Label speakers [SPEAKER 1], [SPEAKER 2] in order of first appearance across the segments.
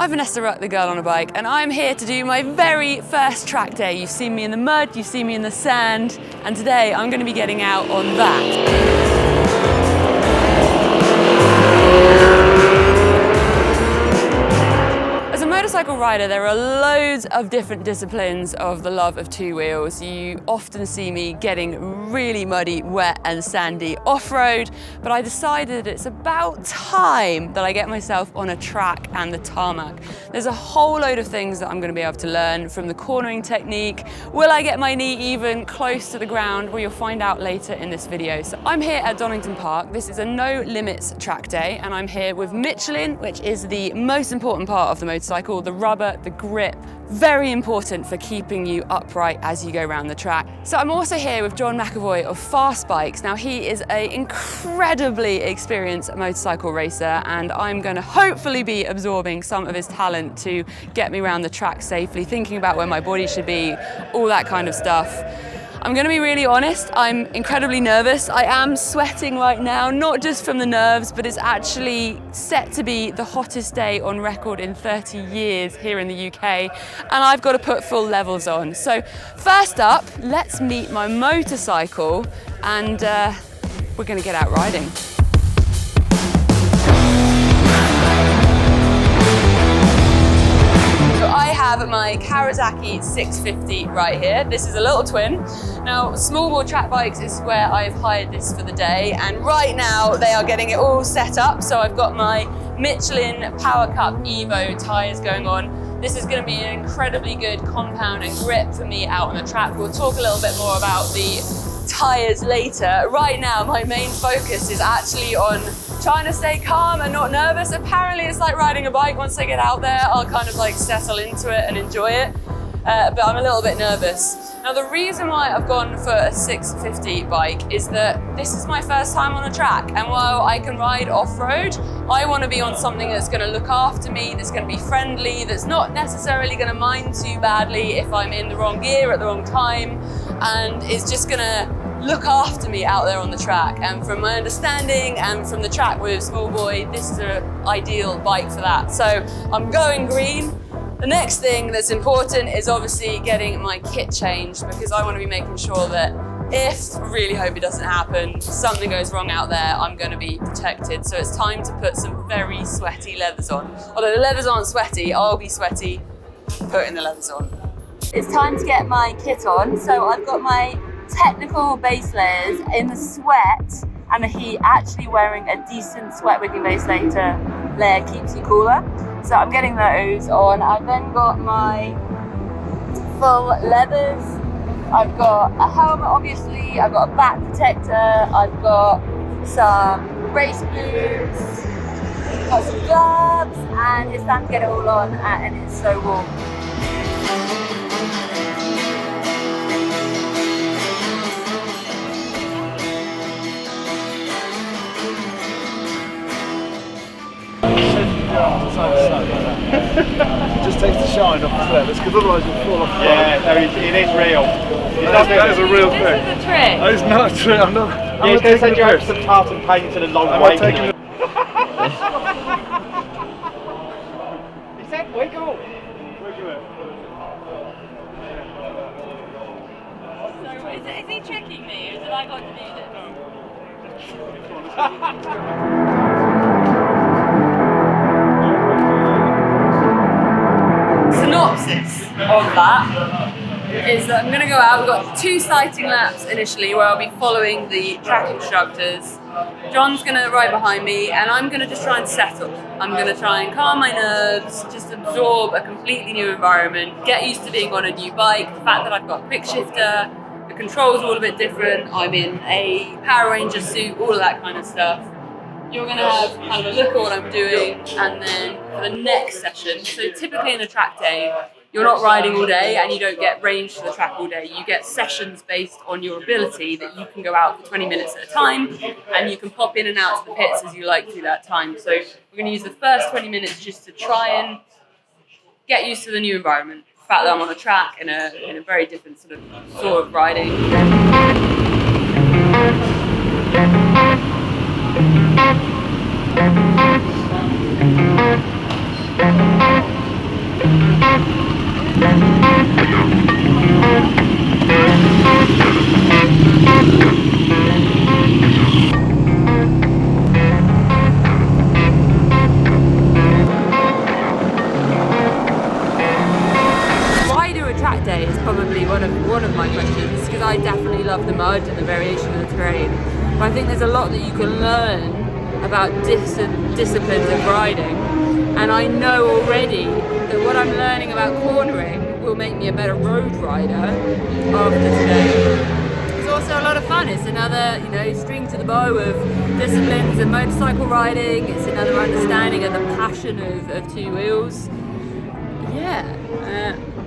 [SPEAKER 1] I'm Vanessa, the girl on a bike, and I'm here to do my very first track day. You've seen me in the mud, you've seen me in the sand, and today I'm going to be getting out on that. As a motorcycle rider, there are loads of different disciplines of the love of two wheels. You often see me getting really muddy, wet and sandy off-road, but I decided it's about time that I get myself on a track and the tarmac. There's a whole load of things that I'm going to be able to learn, from the cornering technique. Will I get my knee even close to the ground? Well, you'll find out later in this video. So I'm here at Donington Park. This is a no limits track day, and I'm here with Michelin, which is the most important part of the motorcycle, the rubber, the grip, very important for keeping you upright as you go around the track. So I'm also here with John McAvoy of Fast Bikes. Now he is an incredibly experienced motorcycle racer, and I'm going to hopefully be absorbing some of his talent to get me around the track safely, thinking about where my body should be, all that kind of stuff. I'm going to be really honest, I'm incredibly nervous. I am sweating right now, not just from the nerves, but it's actually set to be the hottest day on record in 30 years here in the UK, and I've got to put full levels on. So first up, let's meet my motorcycle, and we're going to get out riding. I have my Kawasaki 650 right here. This is a little twin. Now, small bore track bikes is where I've hired this for the day, and right now they are getting it all set up. So I've got my Michelin Power Cup Evo tyres going on. This is going to be an incredibly good compound and grip for me out on the track. We'll talk a little bit more about the tyres later. Right now, my main focus is actually on trying to stay calm and not nervous. Apparently it's like riding a bike. Once I get out there, I'll kind of like settle into it and enjoy it. But I'm a little bit nervous. Now, the reason why I've gone for a 650 bike is that this is my first time on a track. And while I can ride off-road, I want to be on something that's going to look after me, that's going to be friendly, that's not necessarily going to mind too badly if I'm in the wrong gear at the wrong time, and is just going to look after me out there on the track. And from my understanding and from the track with Small Boy, this is an ideal bike for that. So I'm going green. The next thing that's important is obviously getting my kit changed, because I want to be making sure that if, I really hope it doesn't happen, something goes wrong out there, I'm going to be protected. So it's time to put some very sweaty leathers on. Although the leathers aren't sweaty, I'll be sweaty putting the leathers on. It's time to get my kit on. So I've got my technical base layers in the sweat and the heat. Actually wearing a decent sweat wicking base layer keeps you cooler. So I'm getting those on. I've then got my full leathers. I've got a helmet, obviously. I've got a back protector. I've got some race boots. Got some gloves, and it's time to get it all on, and it's so warm.
[SPEAKER 2] It just takes the shine off the leathers, because otherwise you'll fall off.
[SPEAKER 3] Yeah, no, it is real.
[SPEAKER 2] That is a real thing.
[SPEAKER 1] This is a trick.
[SPEAKER 2] That is not a trick. I'm not.
[SPEAKER 3] Yeah, he's going to send you out some tartan paint and a long way. He said wiggle. Wiggle it.
[SPEAKER 1] So is he tricking me, or did I got to do this? Synopsis of that is that I'm going to go out. We've got 2 sighting laps initially where I'll be following the track instructors. John's going to ride behind me, and I'm going to just try and settle. I'm going to try and calm my nerves, just absorb a completely new environment, get used to being on a new bike, the fact that I've got a quick shifter, the controls are all a bit different, I'm in a Power Ranger suit, all of that kind of stuff. You're going to have kind of a look at what I'm doing, and then for the next session, so typically in a track day, you're not riding all day and you don't get range to the track all day. You get sessions based on your ability that you can go out for 20 minutes at a time, and you can pop in and out to the pits as you like through that time. So we're going to use the first 20 minutes just to try and get used to the new environment. The fact that I'm on a track in a very different sort of riding. Track day is probably one of my questions, because I definitely love the mud and the variation of the terrain. But I think there's a lot that you can learn about disciplines of riding, and I know already that what I'm learning about cornering will make me a better road rider after today. It's also a lot of fun. It's another, string to the bow of disciplines of motorcycle riding. It's another understanding of the passion of two wheels. Yeah.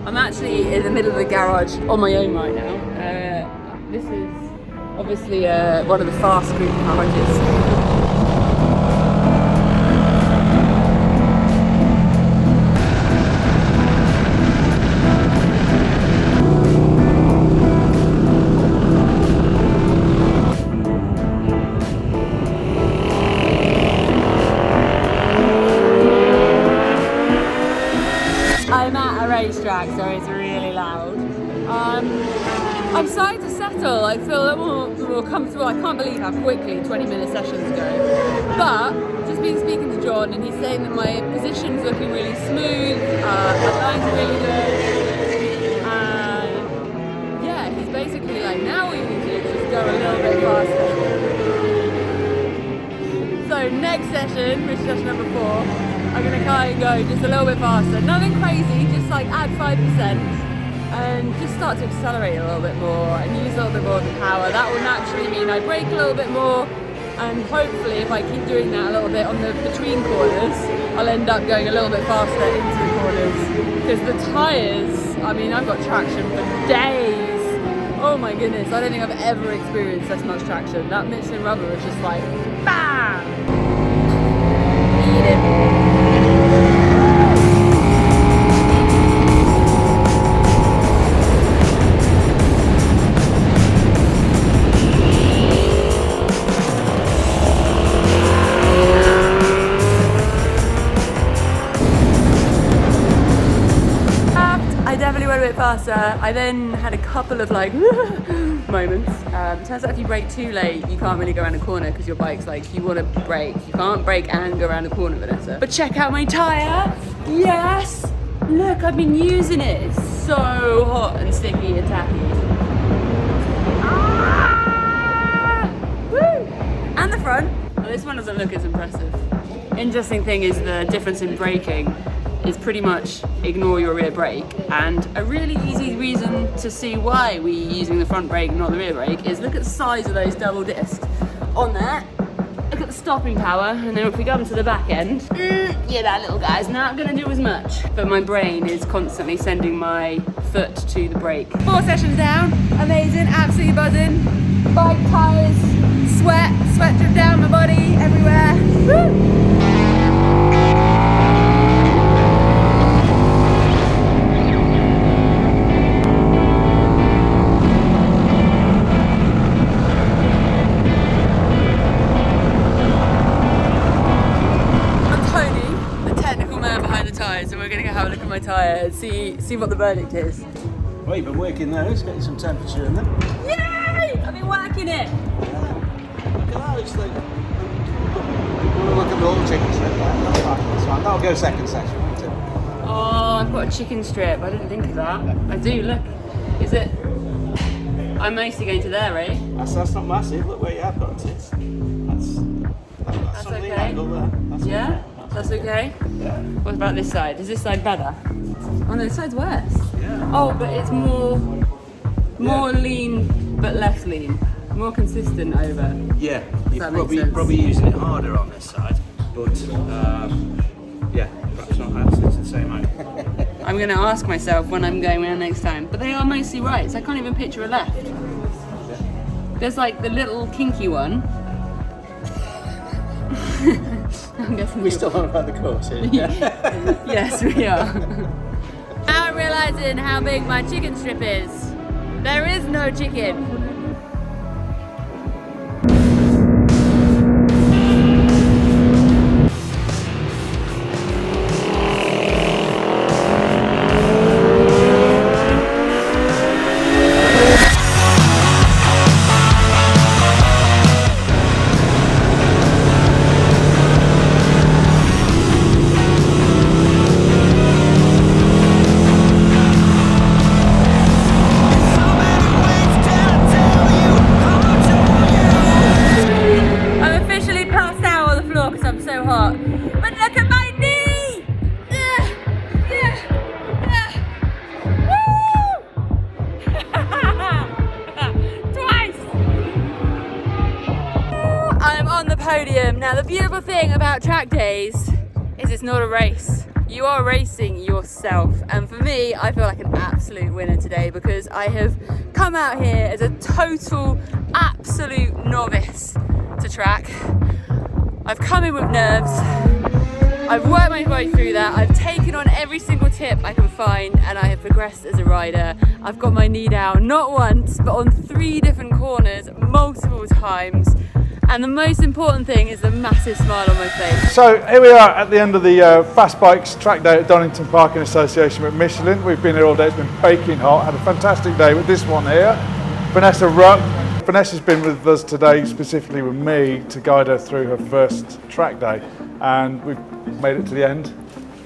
[SPEAKER 1] I'm actually in the middle of the garage on my own right now. This is obviously one of the fast group garages. I'm at a racetrack, so it's really loud. I'm starting to settle. I feel a little more comfortable. I can't believe how quickly 20-minute sessions go. But just been speaking to John, and he's saying that my position's looking really smooth, my lines are really good. Yeah, he's basically like, now all you need to do is just go a little bit faster. So next session, which is session number 4, I'm going to try and go just a little bit faster. Nothing crazy, just like add 5% and just start to accelerate a little bit more and use a little bit more of the power. That will naturally mean I brake a little bit more, and hopefully if I keep doing that a little bit on the between corners, I'll end up going a little bit faster into the corners. Because the tyres, I mean, I've got traction for days. Oh my goodness, I don't think I've ever experienced this much traction. That Michelin rubber is just like, BAM! Eat it. Faster. I then had a couple of like moments. Turns out if you brake too late, you can't really go around a corner because your bike's like, you want to brake. You can't brake and go around a corner, Vanessa. But check out my tyre. Yes! Look, I've been using it. It's so hot and sticky and tacky. Ah! Woo! And the front. Well, this one doesn't look as impressive. Interesting thing is the difference in braking is pretty much ignore your rear brake, and a really easy reason to see why we're using the front brake and not the rear brake is look at the size of those double discs on that. Look at the stopping power, and then if we come to the back end, yeah, that little guy's not gonna do as much. But my brain is constantly sending my foot to the brake. 4 sessions down, amazing, absolutely buzzing. Bike, tyres, sweat drip down my body everywhere. Woo! So we're going to go have a look at my tyre and see what the verdict is.
[SPEAKER 4] Well, you've been working those, getting some temperature in them.
[SPEAKER 1] Yay! I've been working it!
[SPEAKER 4] Look at that, it's like... Look at the old chicken strip there. That's fine. That'll go second session, won't it?
[SPEAKER 1] Oh, I've got a chicken strip. I didn't think of that. I do, look. Is it... I'm mostly going to there, eh?
[SPEAKER 4] That's not massive. Look where you have got it. That's on
[SPEAKER 1] okay.
[SPEAKER 4] the angle there. That's
[SPEAKER 1] Yeah?
[SPEAKER 4] okay.
[SPEAKER 1] That's okay?
[SPEAKER 4] Yeah.
[SPEAKER 1] What about this side? Is this side better? Oh no, this side's worse.
[SPEAKER 4] Yeah.
[SPEAKER 1] Oh, but it's more lean, but less lean. More consistent over.
[SPEAKER 4] Yeah.
[SPEAKER 1] That makes sense.
[SPEAKER 4] Probably using it harder on this side, but yeah, perhaps not absolutely the same way.
[SPEAKER 1] I'm going to ask myself when I'm going around next time, but they are mostly right, so I can't even picture a left. There's like the little kinky one. I'm guessing
[SPEAKER 4] We still on about the course here.
[SPEAKER 1] Yes, we are. Now I'm realising how big my chicken strip is. There is no chicken. Now the beautiful thing about track days is it's not a race. You are racing yourself, and for me, I feel like an absolute winner today because I have come out here as a total, absolute novice to track. I've come in with nerves, I've worked my way through that, I've taken on every single tip I can find, and I have progressed as a rider. I've got my knee down, not once, but on 3 different corners, multiple times. And the most important thing is the massive smile on my face.
[SPEAKER 2] So here we are at the end of the Fast Bikes track day at Donington Park in association with Michelin. We've been here all day, it's been baking hot, had a fantastic day with this one here, Vanessa Rupp. Vanessa's been with us today, specifically with me, to guide her through her first track day. And we've made it to the end,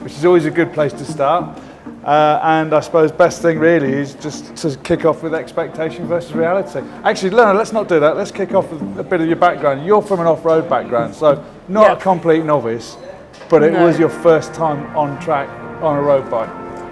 [SPEAKER 2] which is always a good place to start. And I suppose best thing really is just to kick off with expectation versus reality. Actually, Lena, let's not do that. Let's kick off with a bit of your background. You're from an off-road background, so not a complete novice, but it was your first time on track on a road bike.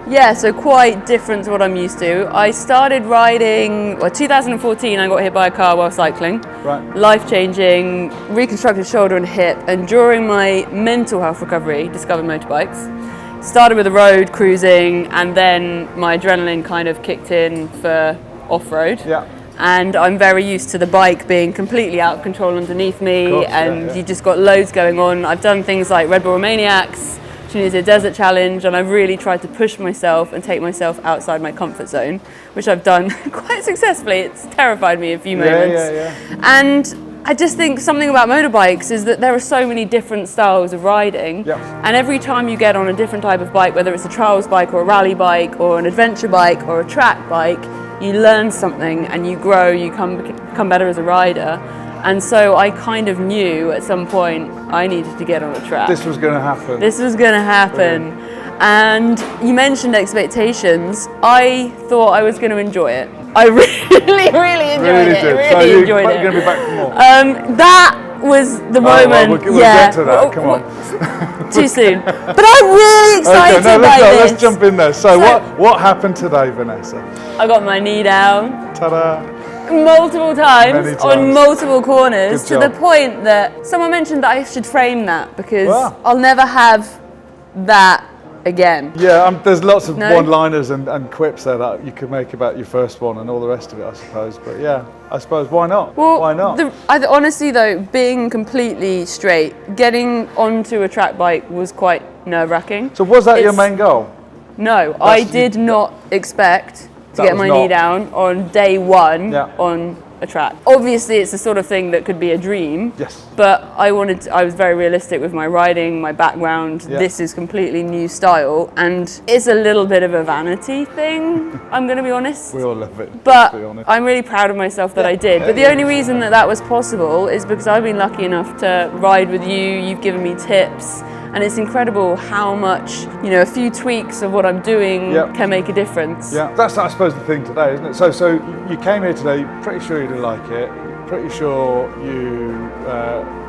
[SPEAKER 1] Yeah, so quite different to what I'm used to. I started riding, 2014 I got hit by a car while cycling.
[SPEAKER 2] Right.
[SPEAKER 1] Life-changing, reconstructed shoulder and hip, and during my mental health recovery, discovered motorbikes. Started with the road cruising, and then my adrenaline kind of kicked in for off-road.
[SPEAKER 2] Yeah.
[SPEAKER 1] And I'm very used to the bike being completely out of control underneath me,
[SPEAKER 2] Of course,
[SPEAKER 1] and you just got loads going on. I've done things like Red Bull Romaniacs, Tunisia Desert Challenge, and I've really tried to push myself and take myself outside my comfort zone, which I've done quite successfully. It's terrified me a few moments. And I just think something about motorbikes is that there are so many different styles of riding, and every time you get on a different type of bike, whether it's a trials bike or a rally bike or an adventure bike or a track bike, you learn something and you grow, you become better as a rider. And so I kind of knew at some point I needed to get on a track.
[SPEAKER 2] This was going to happen.
[SPEAKER 1] This was going to happen. And you mentioned expectations. I thought I was going to enjoy it. I really enjoyed it. Really enjoyed it.
[SPEAKER 2] You're going to be back for more?
[SPEAKER 1] That was the moment.
[SPEAKER 2] We'll get to that. Come on.
[SPEAKER 1] Too soon. But I'm really excited by this.
[SPEAKER 2] Let's jump in there. So what happened today, Vanessa?
[SPEAKER 1] I got my knee down.
[SPEAKER 2] Ta-da.
[SPEAKER 1] Multiple times on multiple corners, to the point that someone mentioned that I should frame that because I'll never have that again.
[SPEAKER 2] Yeah, there's lots of one-liners and quips there that you could make about your first one and all the rest of it, I suppose. But yeah, I suppose why not?
[SPEAKER 1] Well,
[SPEAKER 2] why not?
[SPEAKER 1] Honestly though, being completely straight, getting onto a track bike was quite nerve-wracking.
[SPEAKER 2] So was that your main goal?
[SPEAKER 1] No, I did not expect to get my knee down on day one on a track. Obviously it's the sort of thing that could be a dream.
[SPEAKER 2] Yes.
[SPEAKER 1] But I was very realistic with my riding, my background. This is completely new style, and it's a little bit of a vanity thing, I'm gonna be honest.
[SPEAKER 2] We all love it.
[SPEAKER 1] But I'm really proud of myself that I did. But the only reason that was possible is because I've been lucky enough to ride with you, you've given me tips, and it's incredible how much, a few tweaks of what I'm doing can make a difference.
[SPEAKER 2] Yeah, that's I suppose the thing today, isn't it? So you came here today, pretty sure you didn't like it, pretty sure you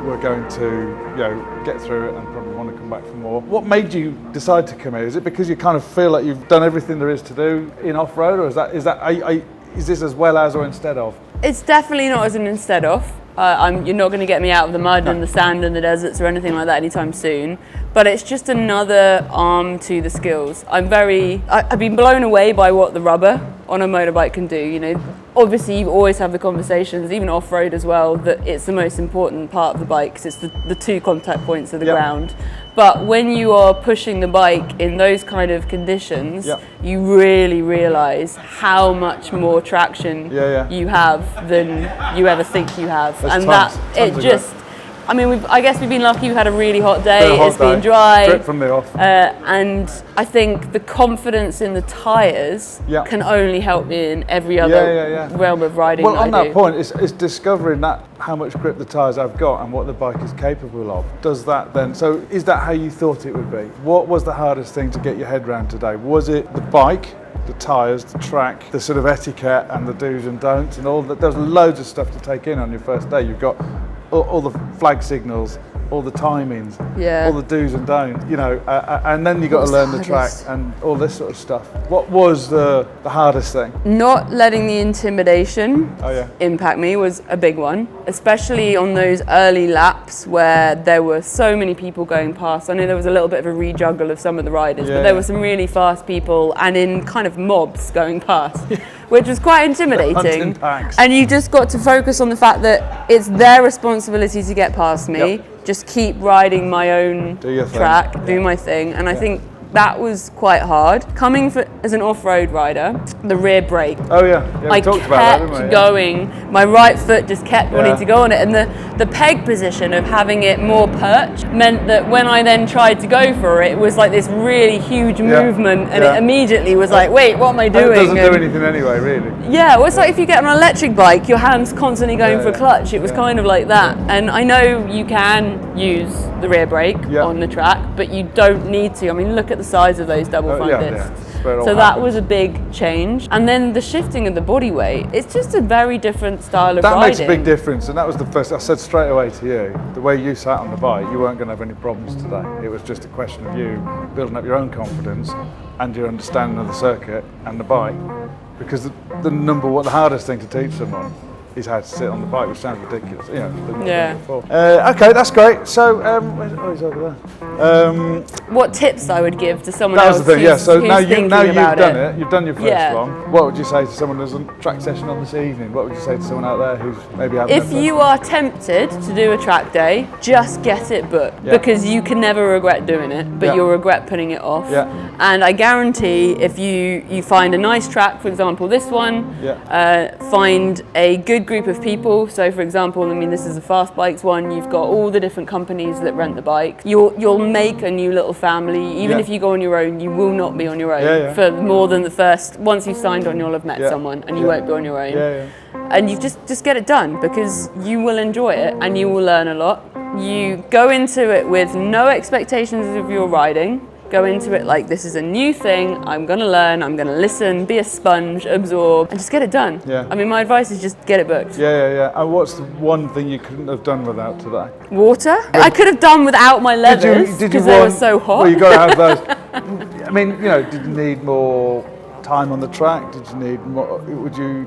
[SPEAKER 2] were going to, get through it and probably want to come back for more. What made you decide to come here? Is it because you kind of feel like you've done everything there is to do in off-road, or is this as well as or instead of?
[SPEAKER 1] It's definitely not as an instead of. You're not going to get me out of the mud and the sand and the deserts or anything like that anytime soon. But it's just another arm to the skills. I've been blown away by what the rubber on a motorbike can do. Obviously you always have the conversations, even off-road as well, that it's the most important part of the bike because it's the 2 contact points of the ground. But when you are pushing the bike in those kind of conditions, you really realise how much more traction you have than you ever think you have. I guess we've been lucky. We've had a really hot day. It's been dry.
[SPEAKER 2] Drip from the off.
[SPEAKER 1] And I think the confidence in the tyres can only help me in every other realm of riding.
[SPEAKER 2] Well, on that point, it's discovering that how much grip the tyres have got and what the bike is capable of. Does that then? So is that how you thought it would be? What was the hardest thing to get your head around today? Was it the bike, the tyres, the track, the sort of etiquette and the do's and don'ts and all that? There's loads of stuff to take in on your first day. You've got all the flag signals, all the timings,
[SPEAKER 1] Yeah.
[SPEAKER 2] all the do's and don'ts, you know, and then you got to learn the track
[SPEAKER 1] hardest?
[SPEAKER 2] and all this sort of stuff. What was the hardest thing?
[SPEAKER 1] Not letting the intimidation
[SPEAKER 2] Oh yeah.
[SPEAKER 1] impact me was a big one, especially on those early laps where there were so many people going past. I know there was a little bit of a rejuggle of some of the riders,
[SPEAKER 2] Yeah,
[SPEAKER 1] but there
[SPEAKER 2] yeah.
[SPEAKER 1] were some really fast people and in kind of mobs going past, which was quite intimidating.
[SPEAKER 2] Hunting packs.
[SPEAKER 1] And you just got to focus on the fact that it's their responsibility to get past me.
[SPEAKER 2] Yep.
[SPEAKER 1] Just keep riding my own
[SPEAKER 2] Do your thing.
[SPEAKER 1] track, do my thing. And I think that was quite hard. Coming as an off-road rider, the rear brake,
[SPEAKER 2] Oh yeah, yeah, we
[SPEAKER 1] I
[SPEAKER 2] talked
[SPEAKER 1] kept
[SPEAKER 2] about that, didn't we?
[SPEAKER 1] going. My right foot just kept wanting
[SPEAKER 2] Yeah.
[SPEAKER 1] to go on it, and the peg position of having it more perched meant that when I then tried to go for it, it was like this really huge
[SPEAKER 2] Yeah.
[SPEAKER 1] movement, and
[SPEAKER 2] Yeah.
[SPEAKER 1] it immediately was like, wait, what am I
[SPEAKER 2] And
[SPEAKER 1] doing?
[SPEAKER 2] it doesn't do
[SPEAKER 1] And-
[SPEAKER 2] anything anyway, really.
[SPEAKER 1] yeah, well, it's like if you get on an electric bike, your hand's constantly going
[SPEAKER 2] Yeah,
[SPEAKER 1] for
[SPEAKER 2] yeah.
[SPEAKER 1] clutch. It was
[SPEAKER 2] Yeah.
[SPEAKER 1] kind of like that. And I know you can use the rear brake
[SPEAKER 2] Yeah.
[SPEAKER 1] on the track, but you don't need to. I mean, look at the size of those double front
[SPEAKER 2] Yeah,
[SPEAKER 1] discs.
[SPEAKER 2] yeah. Where it all
[SPEAKER 1] So that
[SPEAKER 2] happens.
[SPEAKER 1] was a big change. And then the shifting of the body weight, it's just a very different style of
[SPEAKER 2] That
[SPEAKER 1] riding.
[SPEAKER 2] makes a big difference, and that was the first. I said straight away to you, the way you sat on the bike, you weren't going to have any problems today. It was just a question of you building up your own confidence and your understanding of the circuit and the bike. Because the hardest thing to teach someone is how to sit on the bike, which sounds ridiculous. You know.
[SPEAKER 1] Yeah.
[SPEAKER 2] Okay, that's great. So, he's over there.
[SPEAKER 1] What tips I would give to someone
[SPEAKER 2] That
[SPEAKER 1] else
[SPEAKER 2] was the thing. Yeah.
[SPEAKER 1] who's,
[SPEAKER 2] So
[SPEAKER 1] who's
[SPEAKER 2] now
[SPEAKER 1] thinking
[SPEAKER 2] you've done
[SPEAKER 1] about
[SPEAKER 2] it. You've done your first
[SPEAKER 1] Yeah.
[SPEAKER 2] one. What would you say to someone who's on track session on this evening? What would you say to someone out there who's maybe having?
[SPEAKER 1] If you are tempted to do a track day, just get it booked,
[SPEAKER 2] Yeah.
[SPEAKER 1] because you can never regret doing it, but
[SPEAKER 2] Yeah.
[SPEAKER 1] you'll regret putting it off.
[SPEAKER 2] Yeah.
[SPEAKER 1] And I guarantee if you find a nice track, for example this one, find a good group of people. So for example, I mean this is a fast bikes one, you've got all the different companies that rent the bike. You'll make a new little family. Even
[SPEAKER 2] Yeah.
[SPEAKER 1] if you go on your own, you will not be on your own
[SPEAKER 2] Yeah, yeah.
[SPEAKER 1] for more than the first, once you've signed on you'll have met
[SPEAKER 2] Yeah.
[SPEAKER 1] someone and you
[SPEAKER 2] Yeah.
[SPEAKER 1] won't be on your own.
[SPEAKER 2] Yeah, yeah.
[SPEAKER 1] And you just get it done, because you will enjoy it and you will learn a lot. You go into it with no expectations of your riding. Go into it like, this is a new thing, I'm gonna learn, I'm gonna listen, be a sponge, absorb, and just get it done.
[SPEAKER 2] Yeah.
[SPEAKER 1] I mean, my advice is just get it booked.
[SPEAKER 2] Yeah. And what's the one thing you couldn't have done without today?
[SPEAKER 1] Water? I could have done without my leathers, because they were so hot.
[SPEAKER 2] Well, you got to have those. I mean, you know, did you need more time on the track? Did you need more?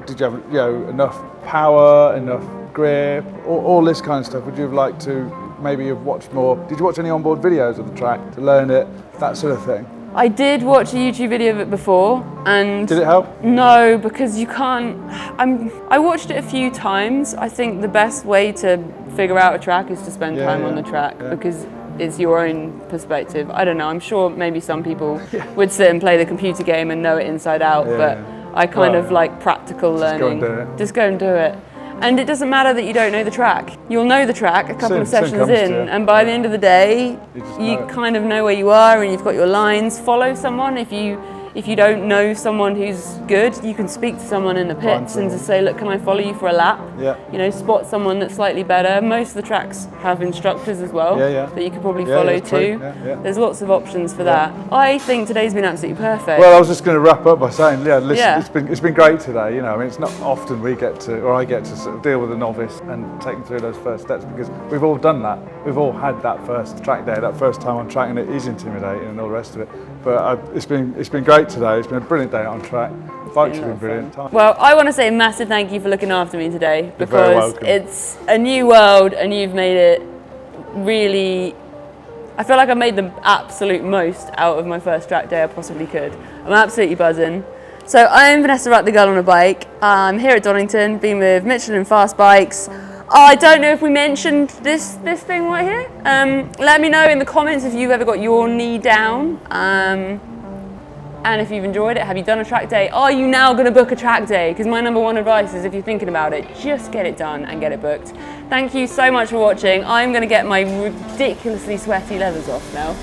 [SPEAKER 2] Did you have enough power, enough grip, all this kind of stuff? Would you have liked to maybe have watched more? Did you watch any onboard videos of the track to learn it, that sort of thing?
[SPEAKER 1] I did watch a YouTube video of it before, and
[SPEAKER 2] Did it help?
[SPEAKER 1] no, because you can't. I watched it a few times. I think the best way to figure out a track is to spend
[SPEAKER 2] Yeah,
[SPEAKER 1] time on
[SPEAKER 2] yeah,
[SPEAKER 1] the track,
[SPEAKER 2] yeah.
[SPEAKER 1] because it's your own perspective. I don't know. I'm sure maybe some people would sit and play the computer game and know it inside out,
[SPEAKER 2] Yeah,
[SPEAKER 1] but
[SPEAKER 2] yeah.
[SPEAKER 1] I kind
[SPEAKER 2] Well,
[SPEAKER 1] of like practical
[SPEAKER 2] Just go
[SPEAKER 1] learning.
[SPEAKER 2] and do it.
[SPEAKER 1] Just go and do it. And it doesn't matter that you don't know the track. You'll know the track a couple
[SPEAKER 2] Soon-
[SPEAKER 1] of
[SPEAKER 2] soon
[SPEAKER 1] sessions
[SPEAKER 2] comes
[SPEAKER 1] in,
[SPEAKER 2] to it.
[SPEAKER 1] and by the end of the day,
[SPEAKER 2] You just
[SPEAKER 1] you
[SPEAKER 2] know it.
[SPEAKER 1] kind of know where you are and you've got your lines. Follow someone. If you don't know someone who's good, you can speak to someone in the pits and just say, look, can I follow you for a lap?
[SPEAKER 2] Yeah.
[SPEAKER 1] You know, spot someone that's slightly better. Most of the tracks have instructors as well
[SPEAKER 2] Yeah.
[SPEAKER 1] that you could probably
[SPEAKER 2] Yeah,
[SPEAKER 1] follow
[SPEAKER 2] yeah, true.
[SPEAKER 1] too.
[SPEAKER 2] Yeah.
[SPEAKER 1] There's lots of options for that. I think today's been absolutely perfect.
[SPEAKER 2] Well, I was just going to wrap up by saying, listen,
[SPEAKER 1] Yeah.
[SPEAKER 2] it's been great today. You know, I mean, it's not often we get to, or I get to sort of deal with a novice and take them through those first steps, because we've all done that. We've all had that first track day, that first time on track, and it is intimidating and all the rest of it. But it's been great today. It's been a brilliant day on track. Bikes have been brilliant.
[SPEAKER 1] Well, I want to say a massive thank you for looking after me today,
[SPEAKER 2] You're very
[SPEAKER 1] because
[SPEAKER 2] welcome.
[SPEAKER 1] it's a new world and you've made it really. I feel like I made the absolute most out of my first track day I possibly could. I'm absolutely buzzing. So I'm Vanessa Rutt, the girl on a bike. I'm here at Donington, been with Michelin Fast Bikes. I don't know if we mentioned this thing right here. Let me know in the comments if you've ever got your knee down. And if you've enjoyed it, have you done a track day? Are you now going to book a track day? Because my number one advice is, if you're thinking about it, just get it done and get it booked. Thank you so much for watching. I'm going to get my ridiculously sweaty leathers off now.